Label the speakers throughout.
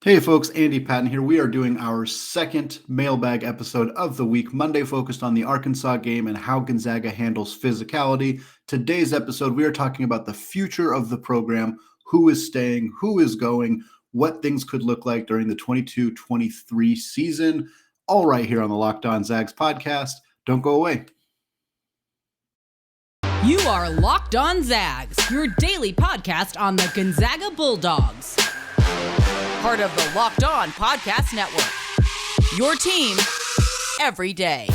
Speaker 1: Hey folks, Andy Patton here. We are doing our second mailbag episode of the week. Monday focused on the Arkansas game and how Gonzaga handles physicality. Today's episode, we are talking about the future of the program, who is staying, who is going, what things could look like during the 22-23 season. All right here on the Locked On Zags podcast. Don't go away.
Speaker 2: You are Locked On Zags, your daily podcast on the Gonzaga Bulldogs. Part of the Locked On Podcast Network. Your team every day.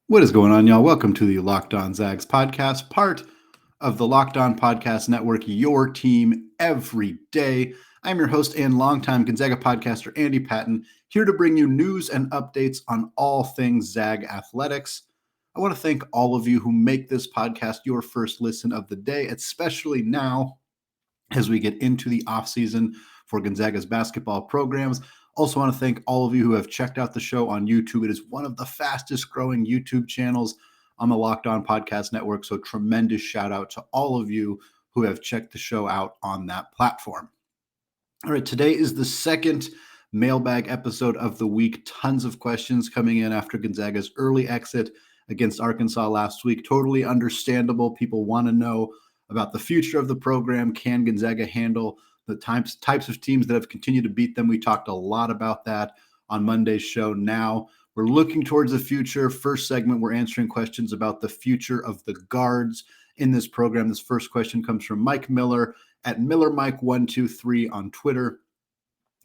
Speaker 1: What is going on, y'all? Welcome to the Locked On Zags podcast, part of the Locked On Podcast Network, your team every day. I'm your host and longtime Gonzaga podcaster, Andy Patton, here to bring you news and updates on all things Zag athletics. I want to thank all of you who make this podcast your first listen of the day, especially now as we get into the offseason for Gonzaga's basketball programs. Also want to thank all of you who have checked out the show on YouTube. It is one of the fastest growing YouTube channels on the Locked On Podcast Network. So tremendous shout out to all of you who have checked the show out on that platform. All right, today is the second mailbag episode of the week. Tons of questions coming in after Gonzaga's early exit against Arkansas last week. Totally understandable. People want to know about the future of the program. Can Gonzaga handle the types of teams that have continued to beat them? We talked a lot about that on Monday's show. Now we're looking towards the future. First segment, we're answering questions about the future of the guards in this program. This first question comes from Mike Miller at MillerMike123 on Twitter.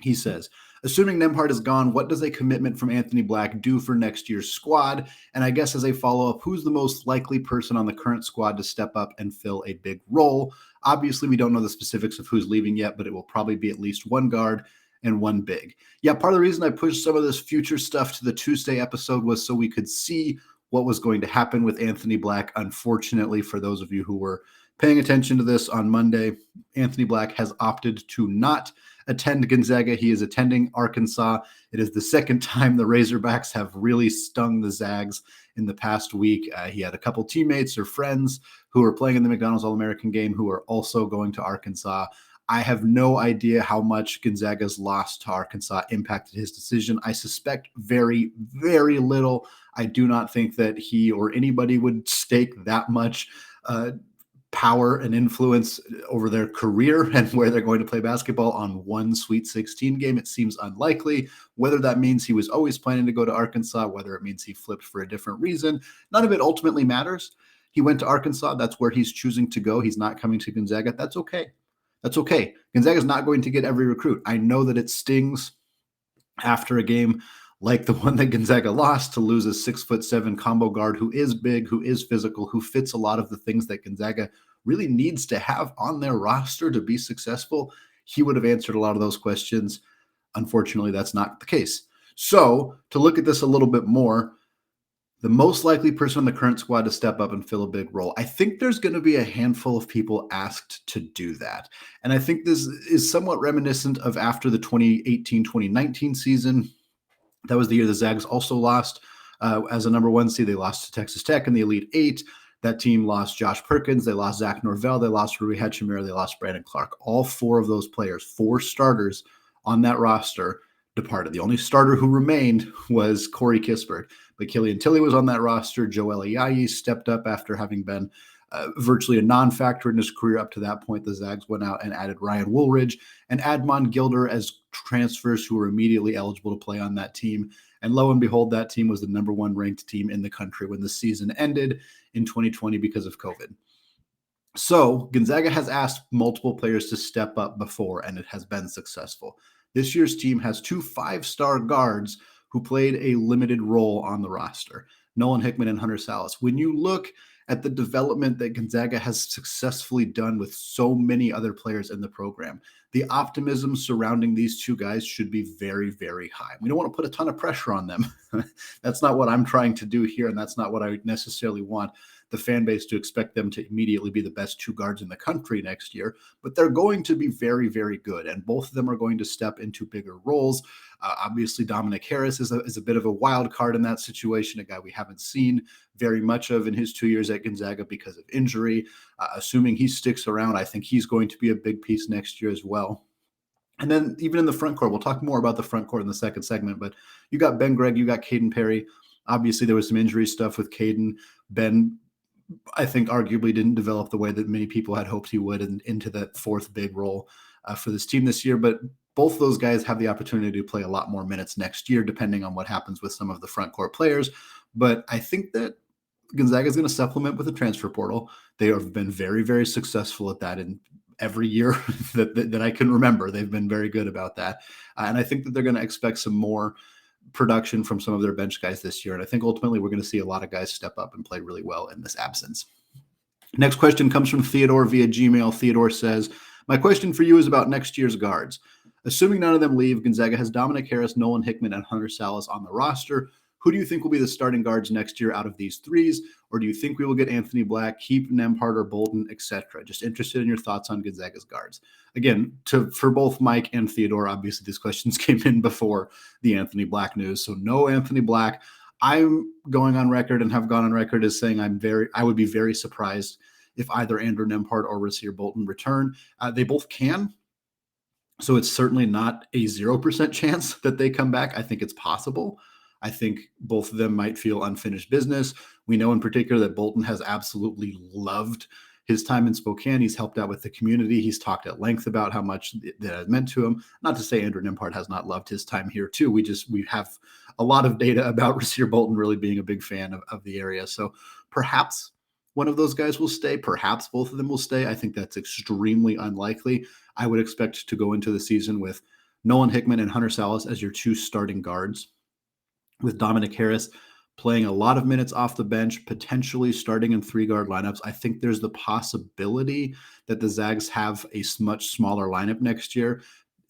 Speaker 1: He says, assuming Nembhard is gone, what does a commitment from Anthony Black do for next year's squad? And I guess as a follow-up, who's the most likely person on the current squad to step up and fill a big role? Obviously, we don't know the specifics of who's leaving yet, but it will probably be at least one guard and one big. Yeah, part of the reason I pushed some of this future stuff to the Tuesday episode was so we could see what was going to happen with Anthony Black. Unfortunately, for those of you who were paying attention to this on Monday, Anthony Black has opted to not attend Gonzaga. He is attending Arkansas. It is the second time the Razorbacks have really stung the Zags in the past week. He had a couple teammates or friends who were playing in the McDonald's All-American game who are also going to Arkansas. I have no idea how much Gonzaga's loss to Arkansas impacted his decision. I suspect very, very little. I do not think that he or anybody would stake that much power and influence over their career and where they're going to play basketball on one Sweet 16 game. It seems unlikely. Whether that means he was always planning to go to Arkansas, whether it means he flipped for a different reason, none of it ultimately matters. He went to Arkansas. That's where he's choosing to go. He's not coming to Gonzaga. That's okay. That's okay. Gonzaga's not going to get every recruit. I know that it stings after a game like the one that Gonzaga lost to lose a 6'7" combo guard who is big, who is physical, who fits a lot of the things that Gonzaga really needs to have on their roster to be successful. He would have answered a lot of those questions. Unfortunately, that's not the case. So to look at this a little bit more, the most likely person on the current squad to step up and fill a big role, I think there's going to be a handful of people asked to do that. And I think this is somewhat reminiscent of after the 2018-2019 season. That was the year the Zags also lost as a number one seed. They lost to Texas Tech in the Elite Eight. That team lost Josh Perkins. They lost Zach Norvell. They lost Rui Hachimura. They lost Brandon Clark. All four of those players, four starters on that roster, departed. The only starter who remained was Corey Kispert. But Killian Tilly was on that roster. Joel Ayayi stepped up after having been virtually a non-factor in his career up to that point. The Zags went out and added Ryan Woolridge and Admon Gilder as transfers who were immediately eligible to play on that team. And lo and behold, that team was the number one ranked team in the country when the season ended in 2020 because of COVID. So Gonzaga has asked multiple players to step up before, and it has been successful. This year's team has two 5-star guards who played a limited role on the roster, Nolan Hickman and Hunter Salas. When you look at the development that Gonzaga has successfully done with so many other players in the program, the optimism surrounding these two guys should be very, very high. We don't want to put a ton of pressure on them. That's not what I'm trying to do here, and that's not what I necessarily want the fan base to expect them to immediately be the best two guards in the country next year, but they're going to be very, very good. And both of them are going to step into bigger roles. Obviously, Dominic Harris is a bit of a wild card in that situation, a guy we haven't seen very much of in his 2 years at Gonzaga because of injury. Assuming he sticks around, I think he's going to be a big piece next year as well. And then even in the front court, we'll talk more about the front court in the second segment, but you got Ben Gregg, you got Caden Perry. Obviously, there was some injury stuff with Caden. Ben, I think, arguably didn't develop the way that many people had hoped he would into that fourth big role for this team this year. But both those guys have the opportunity to play a lot more minutes next year, depending on what happens with some of the front court players. But I think that Gonzaga is going to supplement with a transfer portal. They have been very, very successful at that in every year that I can remember. They've been very good about that. And I think that they're going to expect some more production from some of their bench guys this year. And I think ultimately we're going to see a lot of guys step up and play really well in this absence. Next question comes from Theodore via Gmail. Theodore says, my question for you is about next year's guards. Assuming none of them leave, Gonzaga has Dominic Harris, Nolan Hickman, and Hunter Salas on the roster. Who do you think will be the starting guards next year out of these threes? Or do you think we will get Anthony Black, keep Nembhard or Bolden, etc.? Just interested in your thoughts on Gonzaga's guards. Again, for both Mike and Theodore, obviously these questions came in before the Anthony Black news. So no Anthony Black. I'm going on record and have gone on record as saying I would be very surprised if either Andrew Nembhard or Rasir Bolden return. They both can. So it's certainly not a 0% chance that they come back. I think it's possible. I think both of them might feel unfinished business. We know in particular that Bolden has absolutely loved his time in Spokane. He's helped out with the community. He's talked at length about how much that has meant to him. Not to say Andrew Nembhard has not loved his time here too. We have a lot of data about Rasir Bolden really being a big fan of the area. So perhaps one of those guys will stay. Perhaps both of them will stay. I think that's extremely unlikely. I would expect to go into the season with Nolan Hickman and Hunter Salas as your two starting guards, with Dominic Harris playing a lot of minutes off the bench, potentially starting in three-guard lineups. I think there's the possibility that the Zags have a much smaller lineup next year,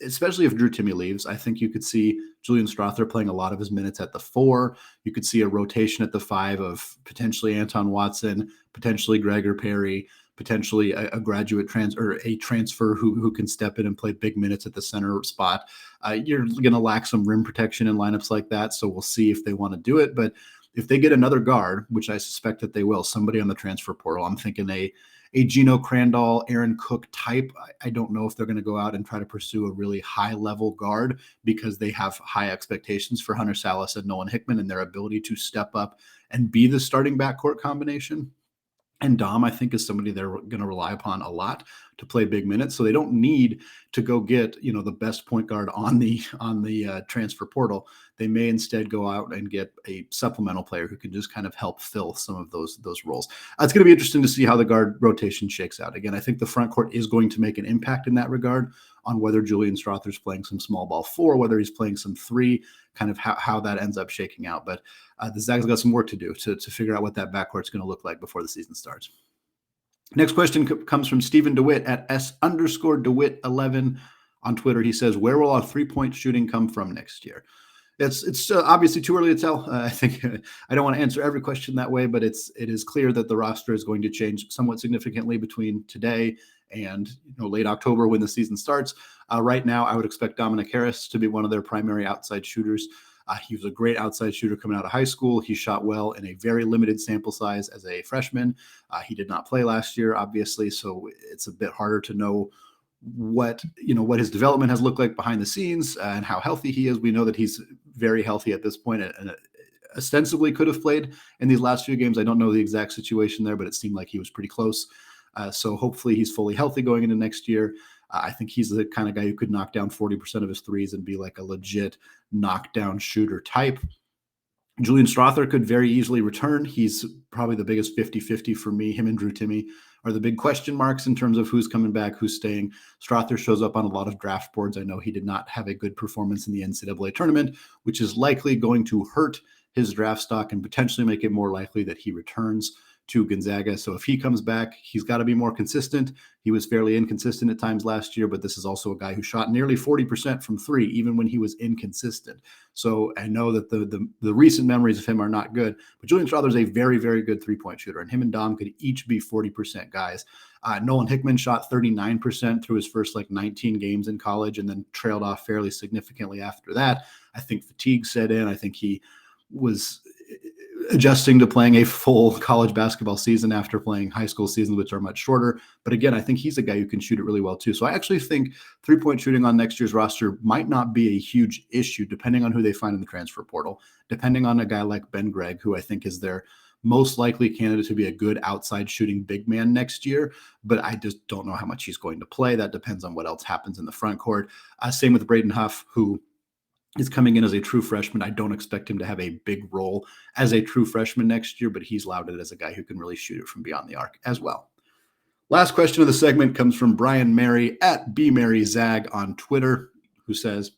Speaker 1: especially if Drew Timme leaves. I think you could see Julian Strother playing a lot of his minutes at the 4. You could see a rotation at the 5 of potentially Anton Watson, potentially Gregor Perry, potentially a graduate transfer who can step in and play big minutes at the center spot. You're going to lack some rim protection in lineups like that, so we'll see if they want to do it. But if they get another guard, which I suspect that they will, somebody on the transfer portal, I'm thinking a Gino Crandall, Aaron Cook type. I don't know if they're going to go out and try to pursue a really high-level guard because they have high expectations for Hunter Salas and Nolan Hickman and their ability to step up and be the starting backcourt combination. And Dom, I think, is somebody they're going to rely upon a lot to play big minutes. So they don't need to go get, the best point guard on the transfer portal. They may instead go out and get a supplemental player who can just kind of help fill some of those roles. It's going to be interesting to see how the guard rotation shakes out. Again, I think the front court is going to make an impact in that regard on whether Julian Strother's playing some small ball 4, whether he's playing some 3, kind of how that ends up shaking out. But the Zags got some work to do to figure out what that backcourt's going to look like before the season starts. Next question comes from Stephen DeWitt at S_DeWitt11 on Twitter. He says, where will our 3-point shooting come from next year? It's obviously too early to tell. I think I don't want to answer every question that way, but it is clear that the roster is going to change somewhat significantly between today and late October when the season starts. Right now, I would expect Dominic Harris to be one of their primary outside shooters. He was a great outside shooter coming out of high school. He shot well in a very limited sample size as a freshman. He did not play last year, obviously, so it's a bit harder to know what his development has looked like behind the scenes and how healthy he is. We know that he's very healthy at this point and ostensibly could have played in these last few games. I don't know the exact situation there, but it seemed like he was pretty close. So hopefully he's fully healthy going into next year. I think he's the kind of guy who could knock down 40% of his threes and be like a legit knockdown shooter type. Julian Strother could very easily return. He's probably the biggest 50-50 for me. Him and Drew Timme are the big question marks in terms of who's coming back, who's staying. Strother shows up on a lot of draft boards. I know he did not have a good performance in the NCAA tournament, which is likely going to hurt his draft stock and potentially make it more likely that he returns. to Gonzaga. So if he comes back, he's got to be more consistent. He was fairly inconsistent at times last year, but this is also a guy who shot nearly 40% from three, even when he was inconsistent. So I know that the recent memories of him are not good, but Julian Strawther is a very, very good three-point shooter, and him and Dom could each be 40% guys. Nolan Hickman shot 39% through his first 19 games in college and then trailed off fairly significantly after that. I think fatigue set in. I think he was adjusting to playing a full college basketball season after playing high school seasons, which are much shorter. But again, I think he's a guy who can shoot it really well too. So I actually think three-point shooting on next year's roster might not be a huge issue, depending on who they find in the transfer portal, depending on a guy like Ben Gregg, who I think is their most likely candidate to be a good outside shooting big man next year. But I just don't know how much he's going to play. That depends on what else happens in the front court. Same with Braden Huff, who is coming in as a true freshman. I don't expect him to have a big role as a true freshman next year, but he's lauded as a guy who can really shoot it from beyond the arc as well. Last question of the segment comes from Brian Mary at BMaryZag on Twitter, who says,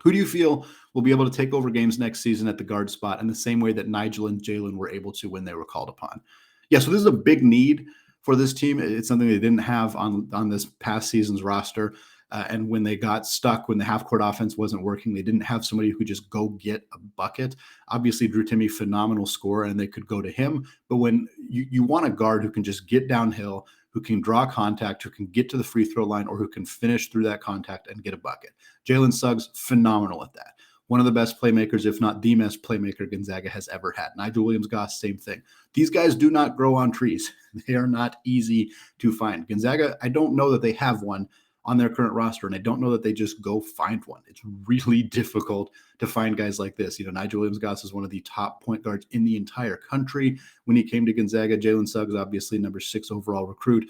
Speaker 1: who do you feel will be able to take over games next season at the guard spot in the same way that Nigel and Jalen were able to when they were called upon? Yeah, so this is a big need for this team. It's something they didn't have on this past season's roster. And when they got stuck, when the half-court offense wasn't working, they didn't have somebody who could just go get a bucket. Obviously, Drew Timme, phenomenal scorer, and they could go to him. But when you want a guard who can just get downhill, who can draw contact, who can get to the free throw line, or who can finish through that contact and get a bucket. Jalen Suggs, phenomenal at that. One of the best playmakers, if not the best playmaker Gonzaga has ever had. Nigel Williams-Goss, same thing. These guys do not grow on trees. They are not easy to find. Gonzaga, I don't know that they have one on their current roster, and I don't know that they just go find one. It's really difficult to find guys like this. Nigel Williams-Goss is one of the top point guards in the entire country. When he came to Gonzaga, Jalen Suggs, obviously number 6 overall recruit,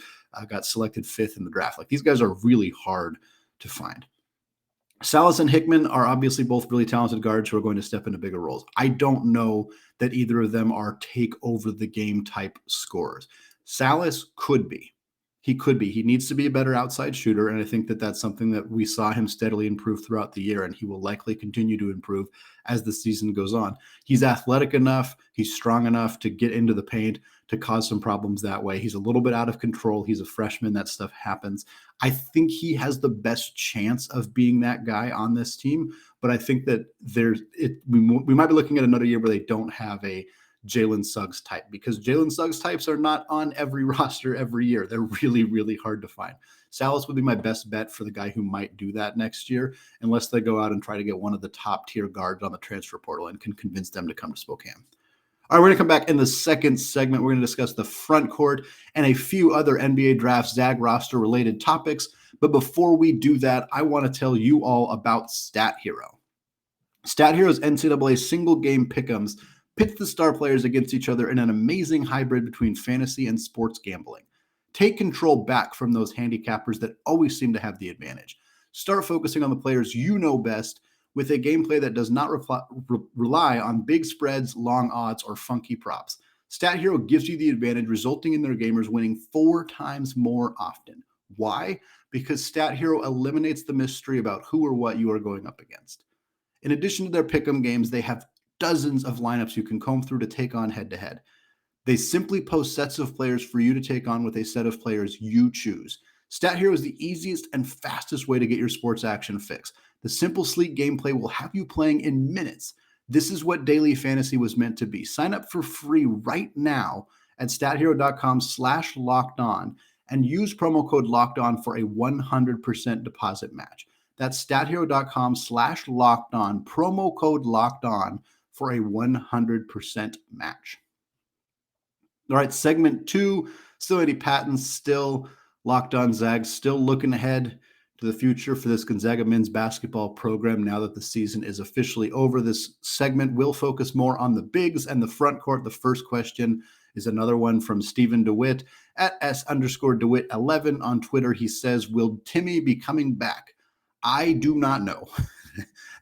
Speaker 1: got selected 5th in the draft. These guys are really hard to find. Salas and Hickman are obviously both really talented guards who are going to step into bigger roles. I don't know that either of them are take over the game type scorers. Salas could be. He could be. He needs to be a better outside shooter, and I think that that's something that we saw him steadily improve throughout the year, and he will likely continue to improve as the season goes on. He's athletic enough, he's strong enough to get into the paint, to cause some problems that way. He's a little bit out of control. He's a freshman. That stuff happens. I think he has the best chance of being that guy on this team, but I think that we might be looking at another year where they don't have a Jalen Suggs type, because Jalen Suggs types are not on every roster every year. They're really, really hard to find. Salas would be my best bet for the guy who might do that next year, unless they go out and try to get one of the top tier guards on the transfer portal and can convince them to come to Spokane. All right, we're going to come back in the second segment. We're going to discuss the front court and a few other NBA draft Zag roster related topics. But before we do that, I want to tell you all about Stat Hero. Stat Hero's NCAA single game pick'ems pits the star players against each other in an amazing hybrid between fantasy and sports gambling. Take control back from those handicappers that always seem to have the advantage. Start focusing on the players you know best with a gameplay that does not rely on big spreads, long odds, or funky props. Stat Hero gives you the advantage, resulting in their gamers winning 4 times more often. Why? Because Stat Hero eliminates the mystery about who or what you are going up against. In addition to their pick'em games, they have dozens of lineups you can comb through to take on head-to-head. They simply post sets of players for you to take on with a set of players you choose. Stat Hero is the easiest and fastest way to get your sports action fix. The simple, sleek gameplay will have you playing in minutes. This is what daily fantasy was meant to be. Sign up for free right now at stathero.com/lockedon and use promo code LOCKEDON for a 100% deposit match. That's stathero.com/lockedon, promo code LOCKEDON for a 100% match. All right, segment 2, still Eddie Patton, still Locked On Zags, still looking ahead to the future for this Gonzaga men's basketball program now that the season is officially over. This segment will focus more on the bigs and the front court. The first question is another one from Stephen DeWitt at S_DeWitt11 on Twitter. He says, will Timme be coming back? I do not know.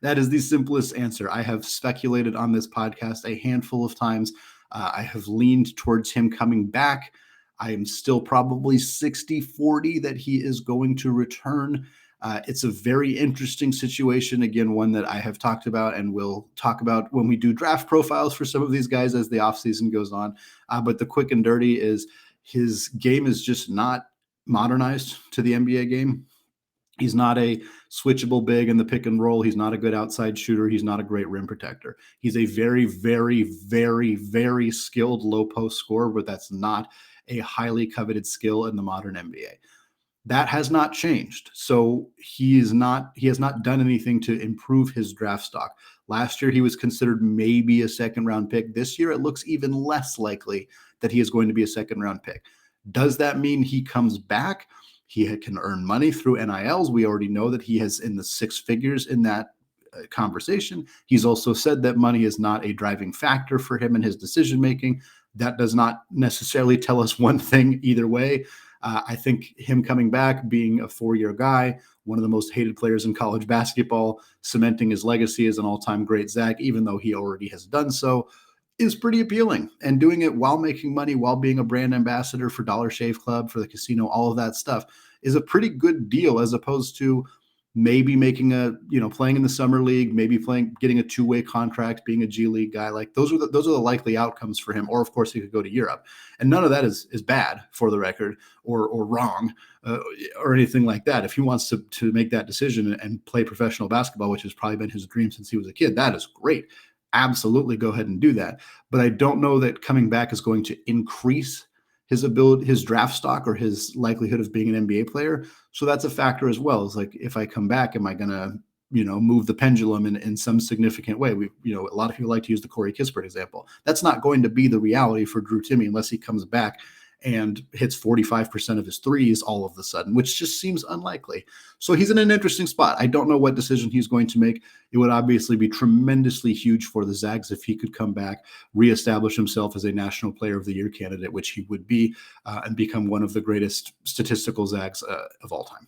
Speaker 1: That is the simplest answer. I have speculated on this podcast a handful of times. I have leaned towards him coming back. I am still probably 60-40 that he is going to return. It's a very interesting situation. Again, one that I have talked about and will talk about when we do draft profiles for some of these guys as the offseason goes on. But the quick and dirty is his game is just not modernized to the NBA game. He's not a switchable big in the pick and roll. He's not a good outside shooter. He's not a great rim protector. He's a very, very, very, very skilled low post scorer, but that's not a highly coveted skill in the modern NBA. That has not changed. So he has not done anything to improve his draft stock. Last year, he was considered maybe a second round pick. This year, it looks even less likely that he is going to be a second round pick. Does that mean he comes back? He can earn money through NILs. We already know that he has in the six figures in that conversation. He's also said that money is not a driving factor for him in his decision making. That does not necessarily tell us one thing either way. I think him coming back, being a four-year guy, one of the most hated players in college basketball, cementing his legacy as an all-time great Zag, even though he already has done so, is pretty appealing. And doing it while making money, while being a brand ambassador for Dollar Shave Club, for the casino, all of that stuff is a pretty good deal, as opposed to maybe making playing in the summer league, maybe getting a two-way contract, being a G League guy. Like those are the likely outcomes for him. Or of course he could go to Europe, and none of that is bad, for the record, or wrong, or anything like that. If he wants to make that decision and play professional basketball, which has probably been his dream since he was a kid, that is great. Absolutely go ahead and do that. But I don't know that coming back is going to increase his ability, his draft stock, or his likelihood of being an NBA player. So that's a factor as well. It's like, if I come back, am I going to, move the pendulum in some significant way? A lot of people like to use the Corey Kispert example. That's not going to be the reality for Drew Timme unless he comes back and hits 45% of his threes all of a sudden, which just seems unlikely. So he's in an interesting spot. I don't know what decision he's going to make. It would obviously be tremendously huge for the Zags if he could come back, reestablish himself as a National Player of the Year candidate, which he would be, and become one of the greatest statistical Zags of all time.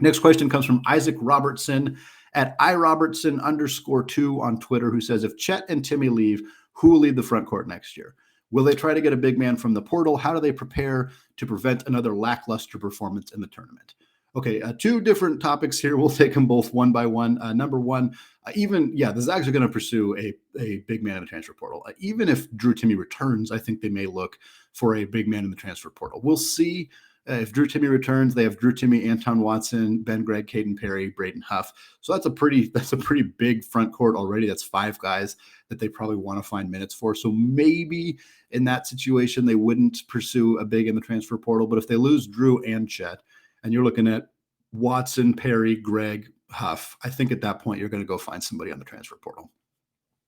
Speaker 1: Next question comes from Isaac Robertson at iRobertson_2 on Twitter, who says, if Chet and Timme leave, who will lead the front court next year? Will they try to get a big man from the portal? How do they prepare to prevent another lackluster performance in the tournament? Okay, two different topics here. We'll take them both one by one. Number one, the Zags are going to pursue a big man in the transfer portal. Even if Drew Timme returns, I think they may look for a big man in the transfer portal. We'll see. If Drew Timme returns, they have Drew Timme, Anton Watson, Ben Gregg, Caden Perry, Braden Huff. So that's a pretty big front court already. That's five guys that they probably want to find minutes for. So maybe in that situation, they wouldn't pursue a big in the transfer portal. But if they lose Drew and Chet, and you're looking at Watson, Perry, Gregg, Huff, I think at that point you're going to go find somebody on the transfer portal.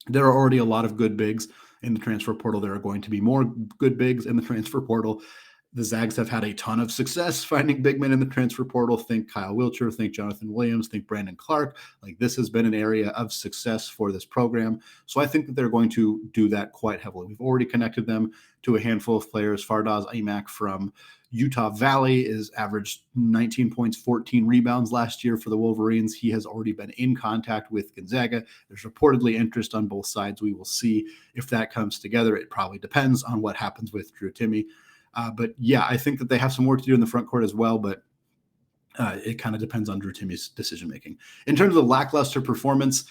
Speaker 1: There are already a lot of good bigs in the transfer portal. There are going to be more good bigs in the transfer portal. The Zags have had a ton of success finding big men in the transfer portal. Think Kyle Wiltshire, think Jonathan Williams, think Brandon Clark. Like, this has been an area of success for this program. So I think that they're going to do that quite heavily. We've already connected them to a handful of players. Fardaz Aimaq from Utah Valley is averaged 19 points, 14 rebounds last year for the Wolverines. He has already been in contact with Gonzaga. There's reportedly interest on both sides. We will see if that comes together. It probably depends on what happens with Drew Timme. But yeah, I think that they have some work to do in the front court as well, but it kind of depends on Drew Timme's decision-making. In terms of lackluster performance,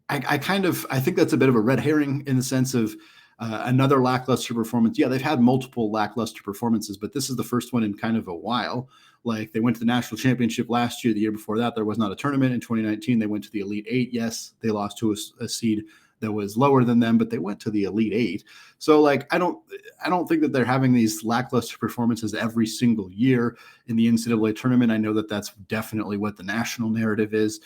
Speaker 1: I think that's a bit of a red herring in the sense of another lackluster performance. Yeah, they've had multiple lackluster performances, but this is the first one in kind of a while. Like, they went to the national championship last year. The year before that, there was not a tournament. In 2019, they went to the Elite Eight. Yes, they lost to a seed that was lower than them, but they went to the Elite Eight. So, like, I don't think that they're having these lackluster performances every single year in the NCAA tournament. I know that that's definitely what the national narrative is.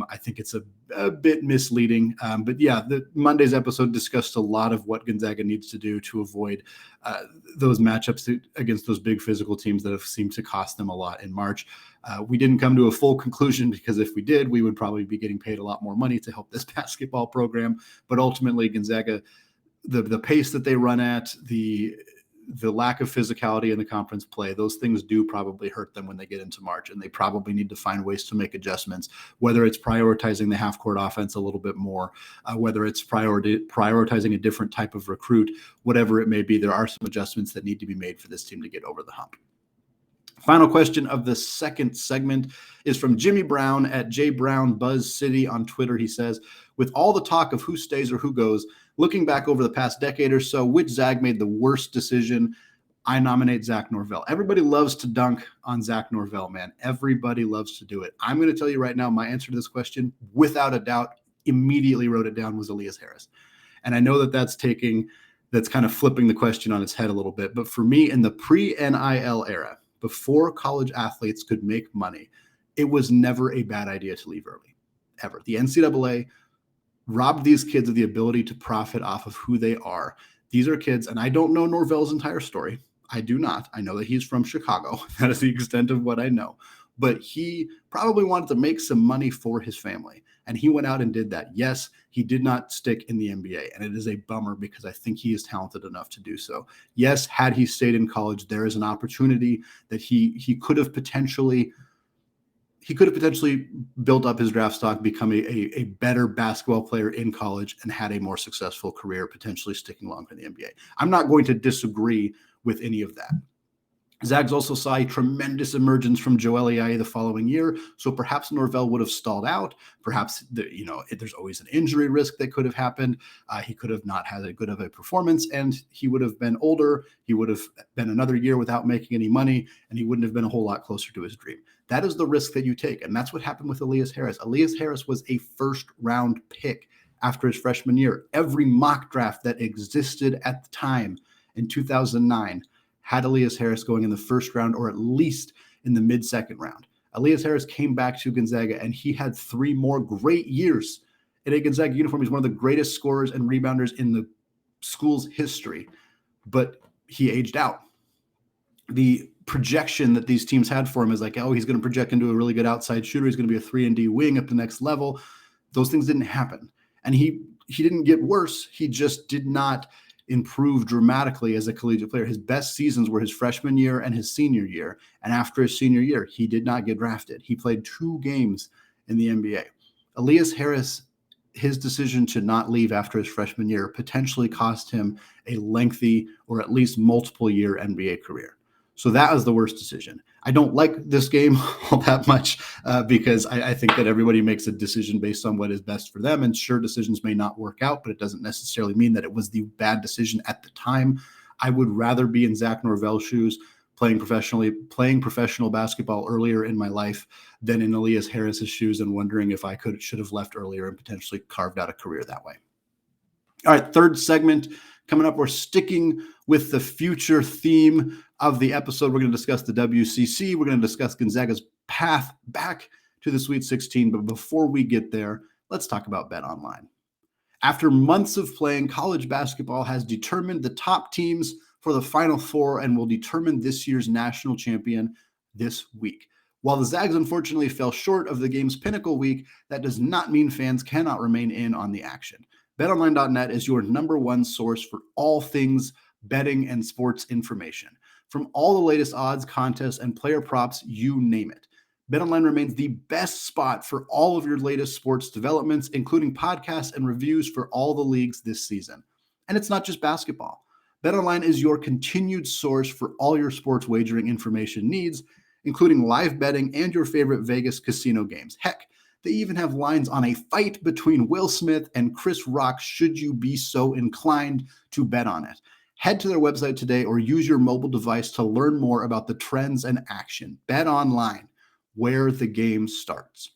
Speaker 1: I think it's a bit misleading. But yeah, the Monday's episode discussed a lot of what Gonzaga needs to do to avoid those matchups against those big physical teams that have seemed to cost them a lot in March. We didn't come to a full conclusion, because if we did, we would probably be getting paid a lot more money to help this basketball program. But ultimately, Gonzaga, the pace that they run at, the lack of physicality in the conference play, those things do probably hurt them when they get into March, and they probably need to find ways to make adjustments, whether it's prioritizing the half-court offense a little bit more, whether it's prioritizing a different type of recruit, whatever it may be. There are some adjustments that need to be made for this team to get over the hump. Final question of the second segment is from Jimmy Brown at JBrownBuzzCity on Twitter. He says, with all the talk of who stays or who goes, looking back over the past decade or so, which Zag made the worst decision? I nominate Zach Norvell. Everybody loves to dunk on Zach Norvell, man. Everybody loves to do it. I'm going to tell you right now, my answer to this question, without a doubt, immediately wrote it down, was Elias Harris. And I know that that's kind of flipping the question on its head a little bit. But for me, in the pre-NIL era, before college athletes could make money, it was never a bad idea to leave early, ever. The NCAA robbed these kids of the ability to profit off of who they are. These are kids, and I don't know Norvell's entire story. I do not. I know that he's from Chicago. That is the extent of what I know. But he probably wanted to make some money for his family, and he went out and did that. Yes, he did not stick in the NBA, and it is a bummer because I think he is talented enough to do so. Yes, had he stayed in college, there is an opportunity that he could have potentially built up his draft stock, become a better basketball player in college, and had a more successful career, potentially sticking longer in the NBA. I'm not going to disagree with any of that. Zags also saw a tremendous emergence from Joel Ayayi the following year, so perhaps Norvell would have stalled out. Perhaps there's always an injury risk that could have happened. He could have not had as good of a performance, and he would have been older. He would have been another year without making any money, and he wouldn't have been a whole lot closer to his dream. That is the risk that you take, and that's what happened with Elias Harris. Elias Harris was a first-round pick after his freshman year. Every mock draft that existed at the time in 2009 had Elias Harris going in the first round or at least in the mid-second round. Elias Harris came back to Gonzaga, and he had 3 more great years in a Gonzaga uniform. He's one of the greatest scorers and rebounders in the school's history, but he aged out. The projection that these teams had for him is like, oh, he's going to project into a really good outside shooter. He's going to be a 3-and-D wing up the next level. Those things didn't happen. And he didn't get worse. He just did not improve dramatically as a collegiate player. His best seasons were his freshman year and his senior year. And after his senior year, he did not get drafted. He played 2 games in the NBA. Elias Harris, his decision to not leave after his freshman year potentially cost him a lengthy or at least multiple year NBA career. So that was the worst decision. I don't like this game all that much because I think that everybody makes a decision based on what is best for them. And sure, decisions may not work out, but it doesn't necessarily mean that it was the bad decision at the time. I would rather be in Zach Norvell's shoes playing professional basketball earlier in my life than in Elias Harris's shoes and wondering if I should have left earlier and potentially carved out a career that way. All right, third segment coming up. We're sticking with the future theme of the episode. We're going to discuss the WCC. We're going to discuss Gonzaga's path back to the Sweet 16. But before we get there, let's talk about BetOnline. After months of playing, college basketball has determined the top teams for the Final Four and will determine this year's national champion this week. While the Zags unfortunately fell short of the game's pinnacle week, that does not mean fans cannot remain in on the action. BetOnline.net is your number one source for all things betting and sports information. From all the latest odds, contests, and player props, you name it. BetOnline remains the best spot for all of your latest sports developments, including podcasts and reviews for all the leagues this season. And it's not just basketball. BetOnline is your continued source for all your sports wagering information needs, including live betting and your favorite Vegas casino games. Heck, they even have lines on a fight between Will Smith and Chris Rock should you be so inclined to bet on it. Head to their website today or use your mobile device to learn more about the trends and action. BetOnline, where the game starts.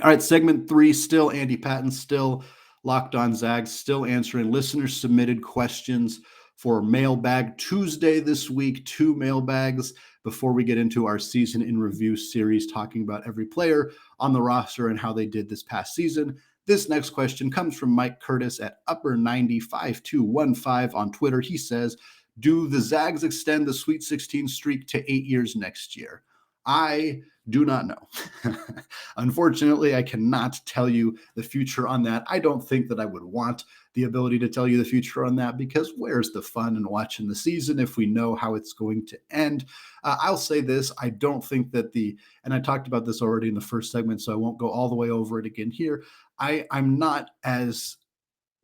Speaker 1: All right, segment 3, still Andy Patton, still Locked On Zags, still answering listener-submitted questions for Mailbag Tuesday this week. 2 mailbags before we get into our season in review series, talking about every player on the roster and how they did this past season. This next question comes from Mike Curtis at upper905215 on Twitter. He says, do the Zags extend the Sweet 16 streak to 8 years next year? I do not know. Unfortunately, I cannot tell you the future on that. I don't think that I would want the ability to tell you the future on that, because where's the fun in watching the season if we know how it's going to end? I'll say this. I don't think that and I talked about this already in the first segment, so I won't go all the way over it again here. I'm not as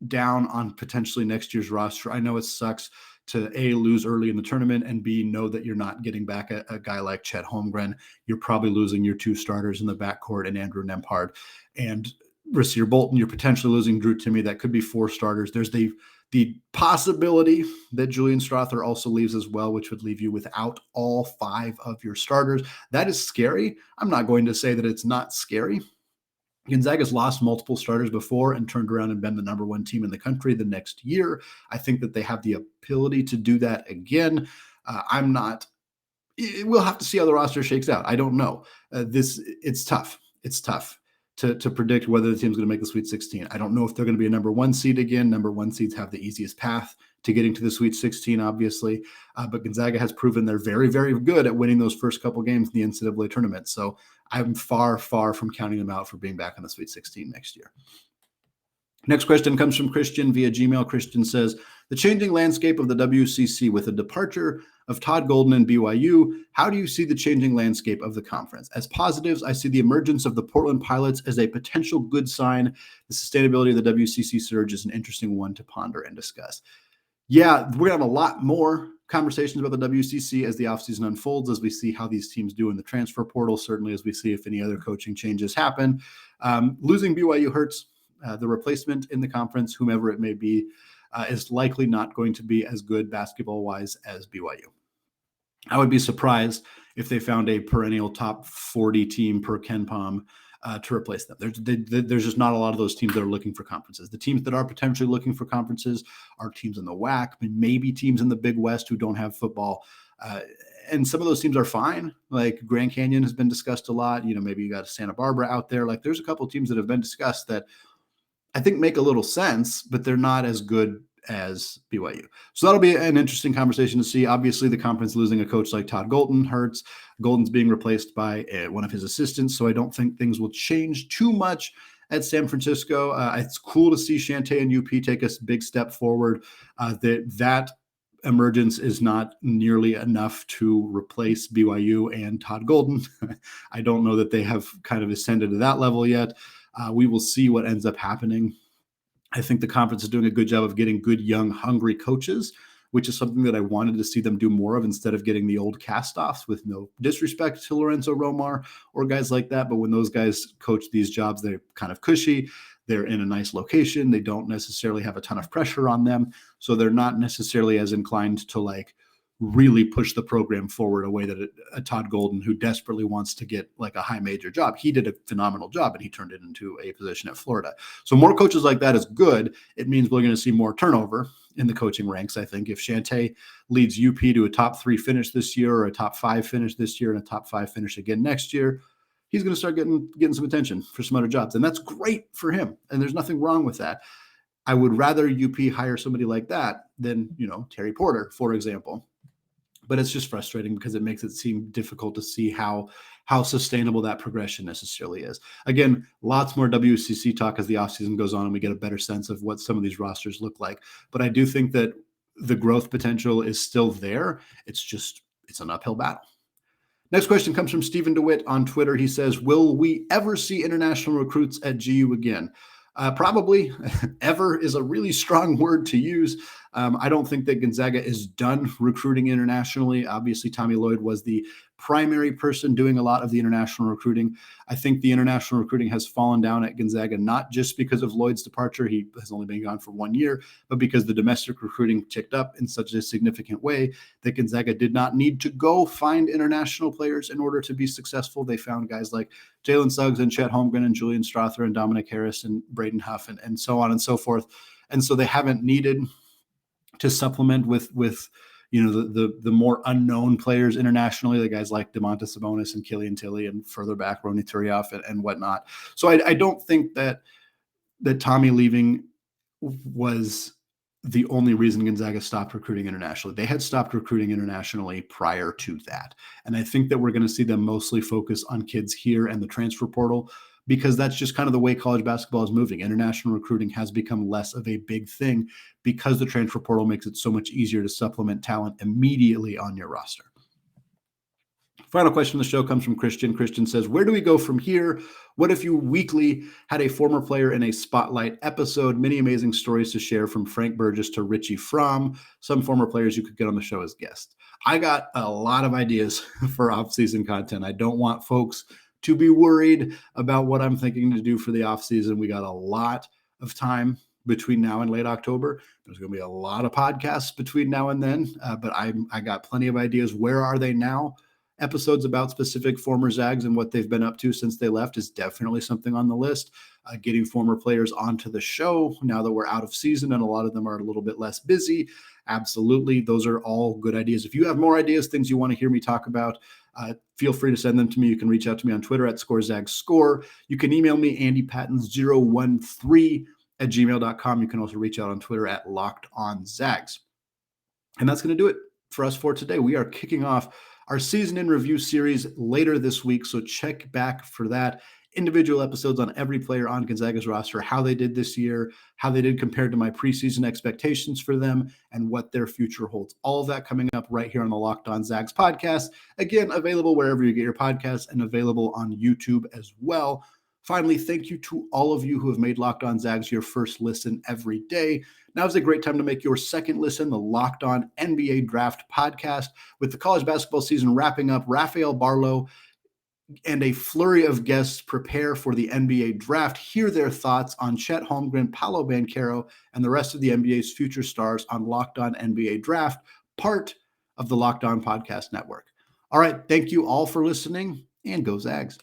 Speaker 1: down on potentially next year's roster. I know it sucks A, lose early in the tournament, and B, know that you're not getting back a guy like Chet Holmgren. You're probably losing your 2 starters in the backcourt and Andrew Nembhard. And Rasir Bolton, you're potentially losing Drew Timme. That could be 4 starters. There's the possibility that Julian Strawther also leaves as well, which would leave you without all 5 of your starters. That is scary. I'm not going to say that it's not scary. Gonzaga's lost multiple starters before and turned around and been the number 1 team in the country the next year. I think that they have the ability to do that again. We'll have to see how the roster shakes out. I don't know. It's tough. It's tough to predict whether the team's going to make the Sweet 16. I don't know if they're going to be a number 1 seed again. Number 1 seeds have the easiest path to getting to the Sweet 16, obviously. But Gonzaga has proven they're very, very good at winning those first couple games in the NCAA tournament. So I'm far, far from counting them out for being back in the Sweet 16 next year. Next question comes from Christian via Gmail. Christian says, the changing landscape of the WCC with the departure of Todd Golden and BYU, how do you see the changing landscape of the conference? As positives, I see the emergence of the Portland Pilots as a potential good sign. The sustainability of the WCC surge is an interesting one to ponder and discuss. Yeah, we're going to have a lot more conversations about the WCC as the offseason unfolds, as we see how these teams do in the transfer portal, certainly as we see if any other coaching changes happen. Losing BYU hurts. The replacement in the conference, whomever it may be, is likely not going to be as good basketball-wise as BYU. I would be surprised if they found a perennial top 40 team per KenPom to replace them. There's just not a lot of those teams that are looking for conferences. The teams that are potentially looking for conferences are teams in the WAC, maybe teams in the Big West who don't have football. And some of those teams are fine. Like Grand Canyon has been discussed a lot. Maybe you got Santa Barbara out there. Like there's a couple of teams that have been discussed that I think make a little sense, but they're not as good as BYU. So that'll be an interesting conversation to see. Obviously, the conference losing a coach like Todd Golden hurts. Golden's being replaced by one of his assistants, so I don't think things will change too much at San Francisco. It's cool to see Shantae and UP take a big step forward. That emergence is not nearly enough to replace BYU and Todd Golden. I don't know that they have kind of ascended to that level yet. We will see what ends up happening. I think the conference is doing a good job of getting good, young, hungry coaches, which is something that I wanted to see them do more of instead of getting the old cast-offs, with no disrespect to Lorenzo Romar or guys like that. But when those guys coach these jobs, they're kind of cushy. They're in a nice location. They don't necessarily have a ton of pressure on them. So they're not necessarily as inclined to really push the program forward a way that a Todd Golden, who desperately wants to get a high major job. He did a phenomenal job and he turned it into a position at Florida. So more coaches like that is good. It means we're going to see more turnover in the coaching ranks. I think if Shantae leads UP to a top 3 finish this year, or a top 5 finish this year, and a top 5 finish again next year, he's going to start getting some attention for some other jobs. And that's great for him. And there's nothing wrong with that. I would rather UP hire somebody like that than, Terry Porter, for example. But it's just frustrating because it makes it seem difficult to see how sustainable that progression necessarily is. Again, lots more WCC talk as the offseason goes on and we get a better sense of what some of these rosters look like. But I do think that the growth potential is still there. It's an uphill battle. Next question comes from Stephen DeWitt on Twitter. He says, will we ever see international recruits at GU again? Probably. Ever is a really strong word to use. I don't think that Gonzaga is done recruiting internationally. Obviously, Tommy Lloyd was the primary person doing a lot of the international recruiting. I think the international recruiting has fallen down at Gonzaga, not just because of Lloyd's departure. He has only been gone for 1 year, but because the domestic recruiting ticked up in such a significant way that Gonzaga did not need to go find international players in order to be successful. They found guys like Jalen Suggs and Chet Holmgren and Julian Strawther and Dominic Harris and Braden Huff and so on and so forth. And so they haven't needed to supplement with the more unknown players internationally, the guys like Domantas Sabonis and Killian Tilly, and further back Ronny Turiaf and whatnot. So I don't think that Tommy leaving was the only reason Gonzaga stopped recruiting internationally. They had stopped recruiting internationally prior to that. And I think that we're going to see them mostly focus on kids here and the transfer portal, because that's just kind of the way college basketball is moving. International recruiting has become less of a big thing because the transfer portal makes it so much easier to supplement talent immediately on your roster. Final question of the show comes from Christian. Christian says, where do we go from here? What if you weekly had a former player in a spotlight episode? Many amazing stories to share, from Frank Burgess to Richie Fromm, some former players you could get on the show as guests. I got a lot of ideas for off-season content. I don't want folks to be worried about what I'm thinking to do for the off-season. We got a lot of time between now and late October. There's going to be a lot of podcasts between now and then, but I got plenty of ideas. Where are they now? Episodes about specific former Zags and what they've been up to since they left is definitely something on the list. Getting former players onto the show now that we're out of season and a lot of them are a little bit less busy. Absolutely. Those are all good ideas. If you have more ideas, things you want to hear me talk about, feel free to send them to me. You can reach out to me on Twitter at ScoreZagsScore. You can email me, andypatton013@gmail.com. You can also reach out on Twitter at LockedOnZags. And that's going to do it for us for today. We are kicking off our season in review series later this week, so check back for that. Individual episodes on every player on Gonzaga's roster, how they did this year, how they did compared to my preseason expectations for them, and what their future holds. All of that coming up right here on the Locked On Zags podcast. Again, available wherever you get your podcasts and available on YouTube as well. Finally, thank you to all of you who have made Locked On Zags your first listen every day. Now is a great time to make your second listen, the Locked On NBA Draft podcast. With the college basketball season wrapping up, Rafael Barlow and a flurry of guests prepare for the NBA draft. Hear their thoughts on Chet Holmgren, Paolo Banchero, and the rest of the NBA's future stars on Locked On NBA Draft, part of the Locked On Podcast Network. All right, thank you all for listening, and go Zags.